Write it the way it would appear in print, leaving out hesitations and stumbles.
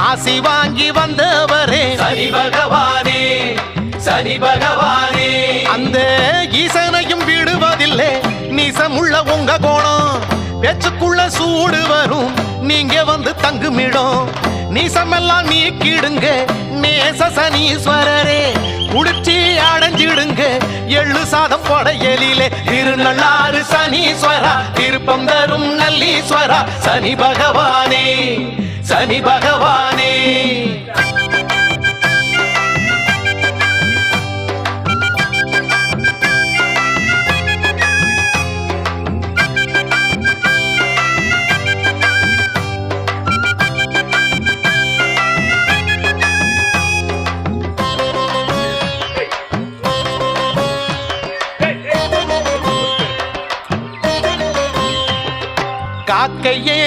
ஆசி வாங்கி வந்தவரே சனி பகவானே, சனி பகவானே. அந்த ஈசனையும் விடுவதில்லை நீசமுள்ள உங்க கோணம். பேச்சுக்குள்ள சூடு வரும் நீங்க வந்து தங்குமிடம். நீசமெல்லாம் நீக்கிடுங்க நேச சனீஸ்வரரே. குடிச்சி அடைஞ்சிடுங்க எள்ளு சாதம் படையலிலே. திருநள்ளாறு சனீஸ்வரா திருப்பம் தரும் நல்லீஸ்வரா. சனி பகவானே, சனி பகவானே. காக்கையே